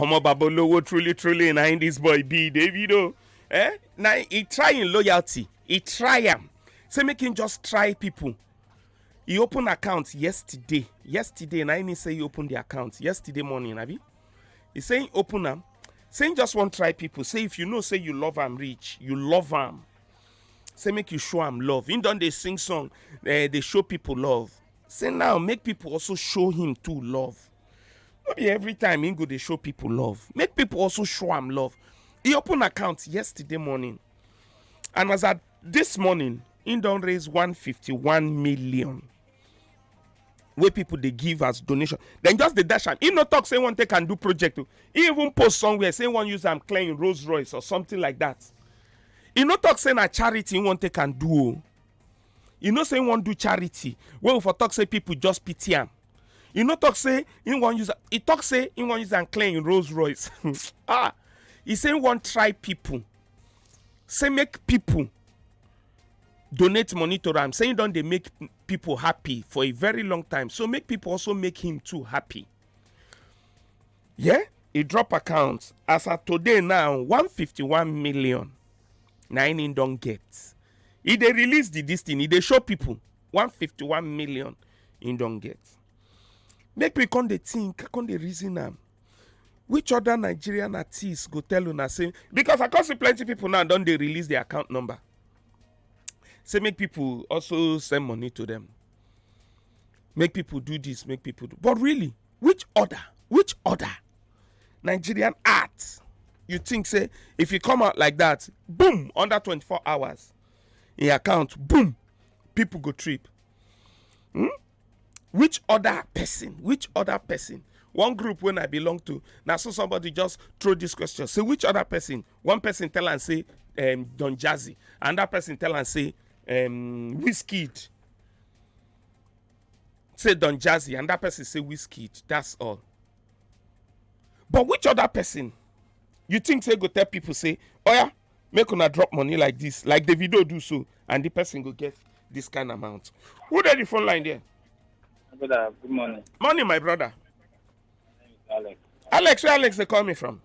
Homo Babolowo truly in this boy be Davido. Now he trying loyalty. He try him. Say make him just try people. He opened account yesterday. Now he say he opened the account yesterday morning, Abi. He saying open them. Saying just want try people. Say if you know, say you love him rich, you love him. Say make you show him love. In done they sing song, they show people love. Say now make people also show him too love. Maybe every time he go they show people love. Make people also show him love. He opened account yesterday morning, and as at this morning, he don't raise 151 million. Where people they give as donation, then just the dash. He no talk say one they can do project. He even post somewhere say one use am claim Rolls Royce or something like that. He no talk say na charity one they can do. You know say one do charity. When for talk say people just pity him. You know talk say he one use. He talk say he one use am claim Rolls Royce. He say one try people. Say make people donate money to them. Saying don't they make people happy for a very long time. So make people also make him too happy. Yeah? He drop accounts. As of today now, 151 million. 9 don't get. If they release this thing, if they show people 151 million in don't get. Make me come they think, come they reason them. Which other Nigerian artists go tell you now say, because I can see plenty people now don't they release their account number. Say make people also send money to them. Make people do this, make people do. But really, which other Nigerian art you think say if you come out like that, boom, under 24 hours, in your account, boom, people go trip. Which other person? One group when I belong to, now so somebody just throw this question. Say which other person? One person tell and say Don Jazzy. Another person tell and say Wizkid. Say Don Jazzy, and that person say Wizkid. That's all. But which other person you think say go tell people say, oh yeah, make una drop money like this, like Davido do so, and the person go get this kind of amount? Who there the phone line there? Good morning. Morning, my brother. My name is Alex. Alex, where Alex they call me from?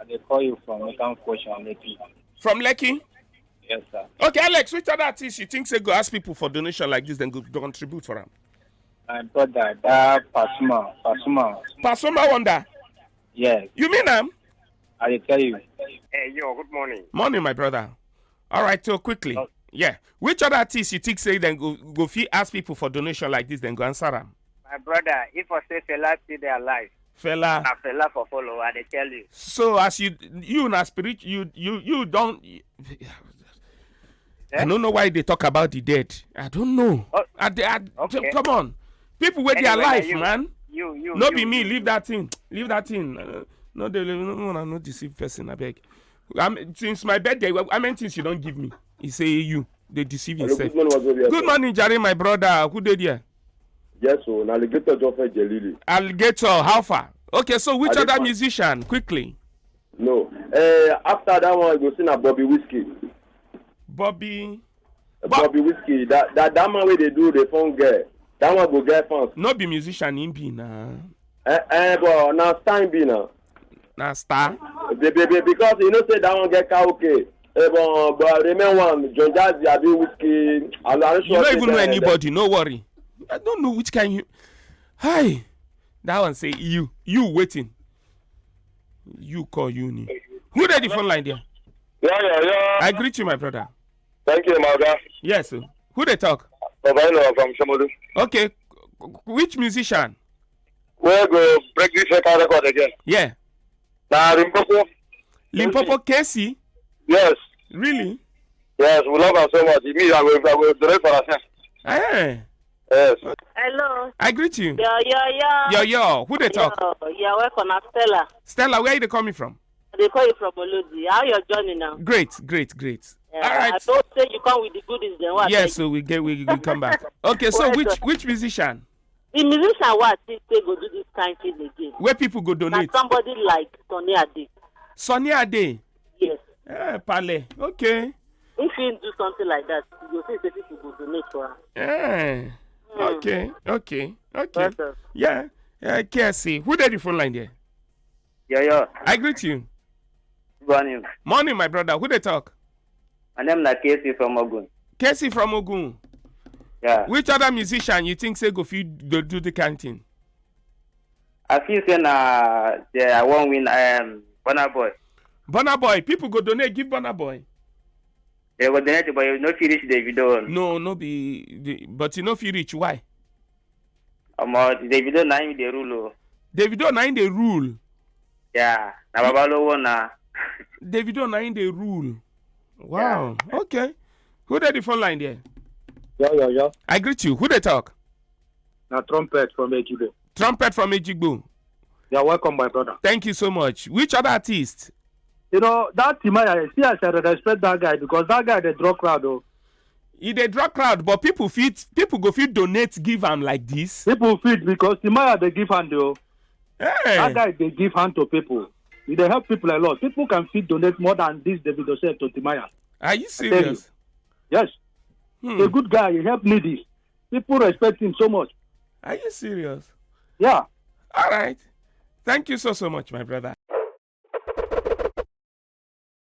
They call you from Mekam Question, Lekki. From Lekki? Yes, sir. Okay, Alex, which other artists you think say go ask people for donation like this, then go contribute for them? My brother, that Pasuma Wonder. Yes. You mean them? I tell you. Hey, yo, good morning. Morning, my brother. All right, so quickly. Oh. Yeah. Which other artists you think say then go fee ask people for donation like this, then go answer them? My brother, if I say fella still they alive, Fella. na fella for follow, I dey tell you. So as you na spirit, you don't. I don't know why they talk about the dead. I don't know. Oh, okay. Come on, people with their Anyway, life, you- man. You. No be me. Leave that thing. No, they no deceive person. I beg. Since my birthday, how many things you don't give me? He say you. They deceive yourself. Good morning, Jerry, my brother. Who did here? Yes, so an alligator just fed Jelili. Alligator, how far? Okay, so which other musician? Quickly. No. After that one, you go see na Bobby Whiskey. Bobby Whiskey. That man where they do the phone girl. That one go get fans. No be musician in be na. But now Stein be now. Na star. Because you know say that one get karaoke. But remember one, John Jazzy, Abi Whiskey. You don't even know anybody. No worry. I don't know which kind you. Hi. That one say you waiting. You call uni. Who there the phone line there? Yeah. I greet you, my brother. Thank you, my guy. Yes. Who they talk? From Shomolu. Okay. Which musician? We'll go break this record again. Yeah. Now, Limpopo Casey? Yes. Really? Yes, we love her so much. I will donate for ourselves. Hey. Yes. Hello. I greet you. Yo. Who they talk? Yeah, welcome, Stella. Stella, where are they coming from? They call you from Olodi. How your journey now? Great. Yeah, All right. I don't say you come with the goodies then what? Yes, so we come back. Okay, so which musician? The musician what they go do this kind thing again? Where people go donate? Now somebody like Sonny Ade. Sonny Ade. Yes. Pale. Okay. If you do something like that, you see say people go donate for her. Okay. Yes, sir. Yeah. KSC. Who did the phone line there? Yo. I greet you. Good morning. Morning, my brother. Who they talk? My name is Casey from Ogun. Casey from Ogun. Yeah. Which other musician you think say go do the kind thing? I feel say I won't win. Burna Boy. Burna Boy. People go donate. Give Burna Boy. They go donate, but you no finish Davido. No be. But you know if you reach why? Davido na him dey rule. Davido na in the rule. Yeah. Na babalowo na. Davido na in the rule. Wow. Yeah. Okay. Who dey the phone line there? Yo. I greet you. Who they talk? Now Trumpet from Ejigbo. Trumpet from Ejigbo. You're welcome, my brother. Thank you so much. Which other artist? You know, that Timaya, see, I said respect that guy because that guy, the draw crowd, though. He dey draw crowd, but people go fit donate, give am like this. People feed because Timaya, they give hand, though. Hey. That guy, they give hand to people. They help people a lot. People can feed donate more than this Davido said to Timaya. Are you serious? Yes. A good guy, he help needy. People respect him so much. Are you serious? Yeah. All right. Thank you so much, my brother.